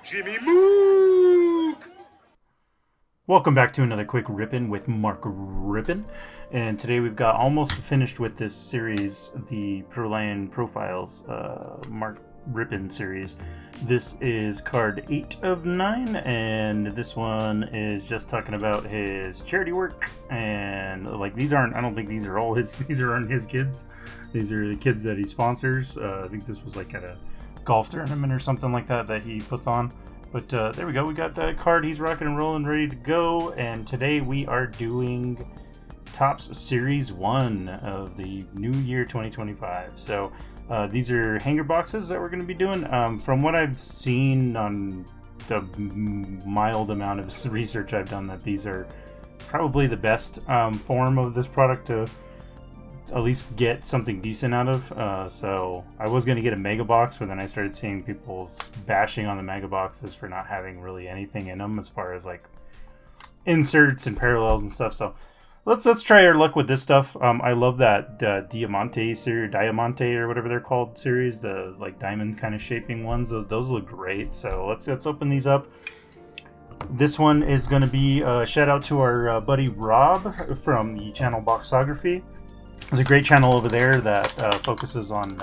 Jimmy Mook! Welcome back to another quick Rippin' with Mark Rippin', and today we've got almost finished with this series, the Perlian Profiles Mark Rippin' series. This is card 8 of 9, and this one is just talking about his charity work, and like these aren't, I don't think these are all his, these aren't his kids. These are the kids that he sponsors. I think this was like at a golf tournament or something like that he puts on. But there we go. We got that card. He's rocking and rolling, ready to go. And today we are doing Topps Series 1 of the new year 2025. So these are hanger boxes that we're going to be doing. From what I've seen on the mild amount of research I've done, that these are probably the best form of this product to at least get something decent out of. So I was going to get a mega box, but then I started seeing people bashing on the mega boxes for not having really anything in them as far as like inserts and parallels and stuff. So let's try our luck with this stuff. I love that Diamante series, Diamante or whatever they're called series, the like diamond kind of shaping ones. Those look great. So let's open these up. This one is going to be a shout out to our buddy Rob from the channel Boxography. There's a great channel over there that focuses on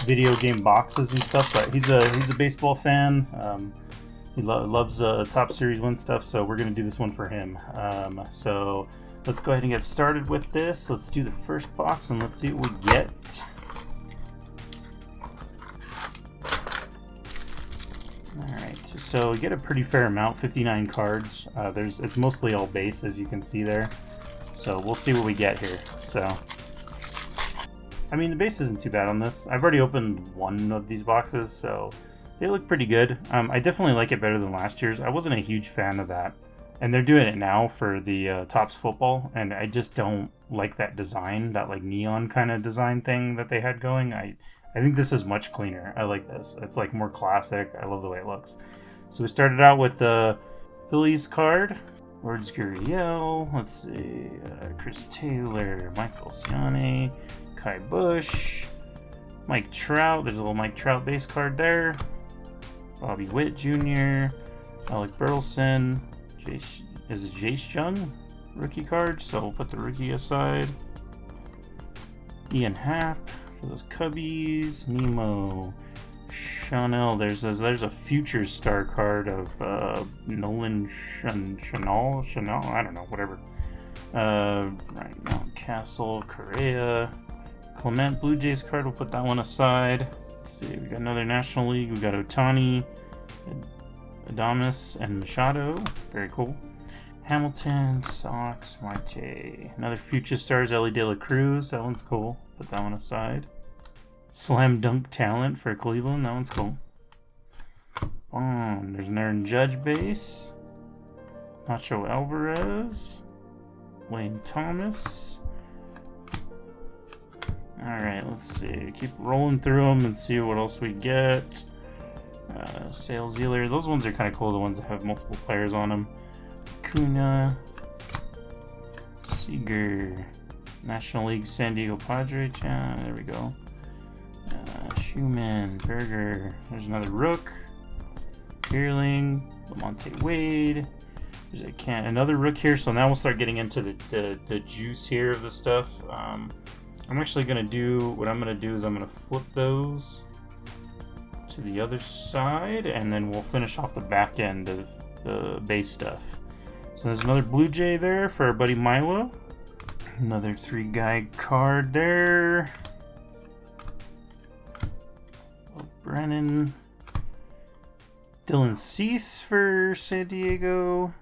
video game boxes and stuff. But he's a baseball fan. He loves Topps Series 1 stuff, so we're going to do this one for him. So let's go ahead and get started with this. Let's do the first box and let's see what we get. Alright, so we get a pretty fair amount, 59 cards. It's mostly all base, as you can see there. So we'll see what we get here. So, I mean, the base isn't too bad on this. I've already opened one of these boxes, so they look pretty good. I definitely like it better than last year's. I wasn't a huge fan of that. And they're doing it now for the Topps football, and I just don't like that design, that like neon kind of design thing that they had going. I think this is much cleaner. I like this. It's like more classic. I love the way it looks. So we started out with the Phillies card. Lourdes Gurriel, let's see, Chris Taylor, Michael Ciani, Kai Bush, Mike Trout, there's a little Mike Trout base card there, Bobby Witt Jr., Alec Burleson, is it Jace Jung rookie card, so we'll put the rookie aside, Ian Happ for those Cubbies, Nemo, Chanel, there's a future star card of Nolan Chanel, I don't know, whatever. Right now, Castle, Correa, Clement, Blue Jays card, we'll put that one aside. Let's see, we got another National League, we got Ohtani, Adames, and Machado, very cool. Hamilton, Sox, Marte, another future stars, Ellie De La Cruz, that one's cool, put that one aside. Slam dunk talent for Cleveland. That one's cool. There's an Aaron Judge base. Nacho Alvarez. Wayne Thomas. Alright, let's see. Keep rolling through them and see what else we get. Sale Zealer. Those ones are kind of cool, the ones that have multiple players on them. Kuna. Seager. National League San Diego Padres. There we go. Schumann, Berger, there's another Rook, Peerling, Lamonte Wade, there's another Rook here, so now we'll start getting into the juice here of the stuff. I'm actually going to do, what I'm going to do is I'm going to flip those to the other side, and then we'll finish off the back end of the base stuff. So there's another Blue Jay there for our buddy Milo, another 3-guy card there. Brennan, Dylan Cease for San Diego,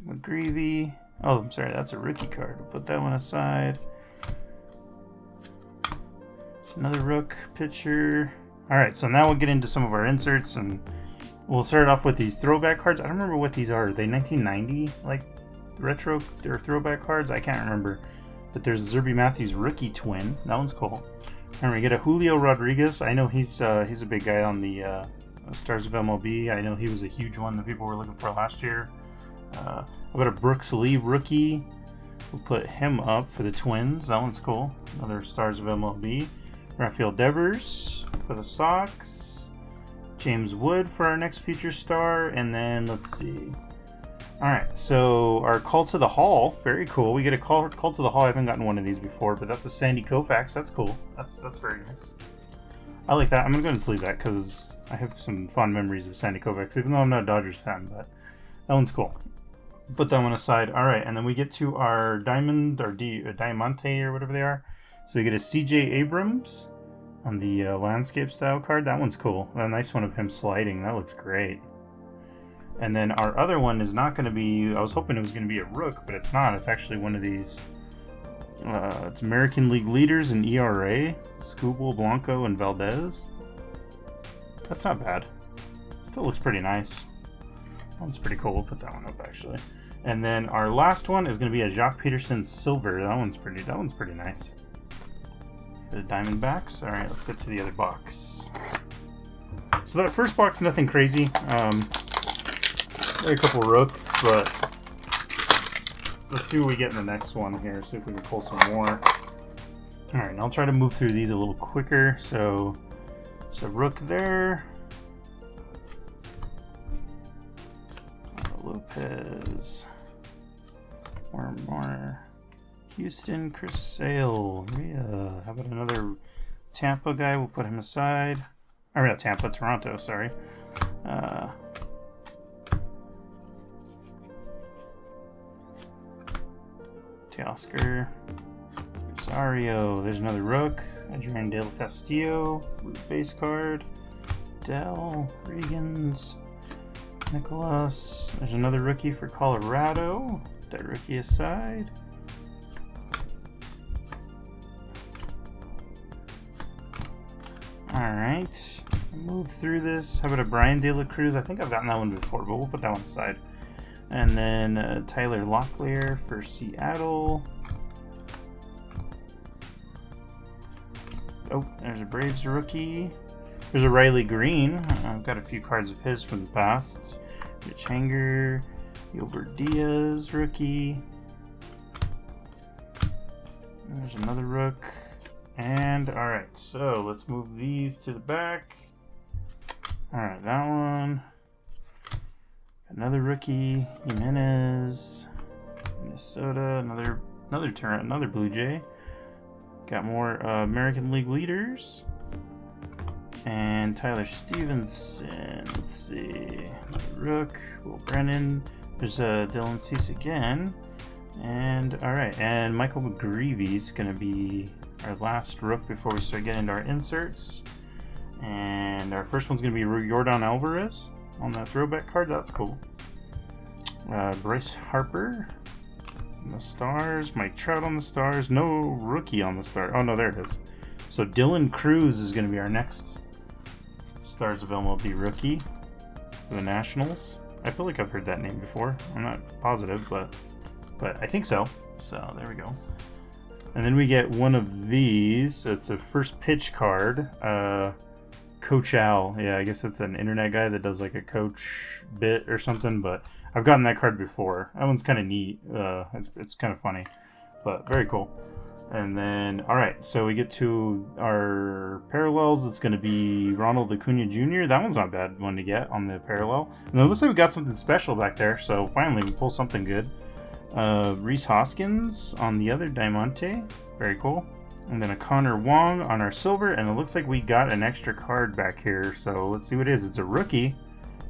McGreevy. Oh, I'm sorry, that's a rookie card. We'll put that one aside. It's another Rook pitcher. All right, so now we'll get into some of our inserts, and we'll start off with these throwback cards. I don't remember what these are. Are they 1990 like retro or throwback cards? I can't remember. But there's a Zerby Matthews rookie twin. That one's cool. And we get a Julio Rodriguez. I know he's a big guy on the Stars of MLB. I know he was a huge one that people were looking for last year. I've got a Brooks Lee rookie. We'll put him up for the Twins. That one's cool. Another Stars of MLB. Rafael Devers for the Sox. James Wood for our next future star, and then let's see. Alright, so our Call to the Hall, very cool. We get a call to the Hall. I haven't gotten one of these before, but that's a Sandy Koufax. That's cool. That's very nice. I like that. I'm going to go ahead and sleeve that because I have some fond memories of Sandy Koufax, even though I'm not a Dodgers fan, but that one's cool. Put that one aside. Alright, and then we get to our Diamond, or Diamante, or whatever they are. So we get a CJ Abrams on the landscape style card. That one's cool. A nice one of him sliding. That looks great. And then our other one is not going to be, I was hoping it was going to be a Rook, but it's not. It's actually one of these, it's American League leaders in ERA, Skubal, Blanco, and Valdez. That's not bad. Still looks pretty nice. That one's pretty cool. We'll put that one up, actually. And then our last one is going to be a Jock Peterson Silver. That one's pretty nice. For the Diamondbacks. Alright, let's get to the other box. So that first box, nothing crazy. A couple Rooks, but let's see what we get in the next one here. See if we can pull some more. Alright, and I'll try to move through these a little quicker. So it's a Rook there. Lopez. More. Houston, Chris Sale. Rhea. How about another Tampa guy? We'll put him aside. Or not Tampa, Toronto, sorry. Teoscar, Rosario, there's another Rook, Adrian Del Castillo, base card, Dell, Regans, Nicholas, there's another rookie for Colorado, put that rookie aside. Alright, move through this. How about a Brian De La Cruz? I think I've gotten that one before, but we'll put that one aside. And then Tyler Locklear for Seattle. Oh, there's a Braves rookie. There's a Riley Green. I've got a few cards of his from the past. Rich Hanger, Gilbert Diaz rookie. And there's another Rook. And alright, so let's move these to the back. Alright, that one. Another rookie, Jimenez, Minnesota, another Blue Jay. Got more American League leaders. And Tyler Stevenson, let's see, Rook, Will Brennan, there's Dylan Cease again. And alright, and Michael McGreevy's gonna be our last Rook before we start getting into our inserts. And our first one's gonna be Yordan Alvarez on that throwback card. That's cool. Bryce Harper on the Stars. Mike Trout on the Stars. No rookie on the Stars. Oh no, there it is. So Dylan Cruz is going to be our next Stars of MLB rookie for the Nationals. I feel like I've heard that name before. I'm not positive, but I think so. So there we go. And then we get one of these. It's a first pitch card. Coach Al. Yeah, I guess that's an internet guy that does like a coach bit or something, but I've gotten that card before. That one's kind of neat. It's kind of funny, but very cool. And then, alright, so we get to our parallels. It's going to be Ronald Acuna Jr. That one's not a bad one to get on the parallel. And it looks like we got something special back there, so finally we pull something good. Rhys Hoskins on the other Diamante. Very cool. And then a Connor Wong on our silver, and it looks like we got an extra card back here, so let's see what it is. It's a rookie,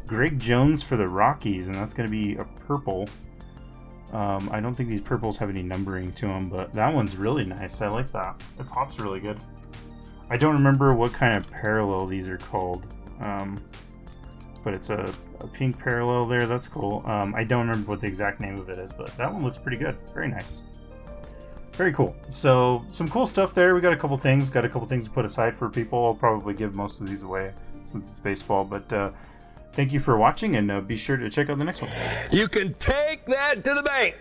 Greg Jones for the Rockies, and that's going to be a purple. I don't think these purples have any numbering to them, but that one's really nice. I like that. It pops really good. I don't remember what kind of parallel these are called, but it's a pink parallel there. That's cool. I don't remember what the exact name of it is, but that one looks pretty good. Very nice. Very cool. So some cool stuff there. We got a couple things to put aside for people. I'll probably give most of these away since it's baseball, but thank you for watching, and be sure to check out the next one. You can take that to the bank.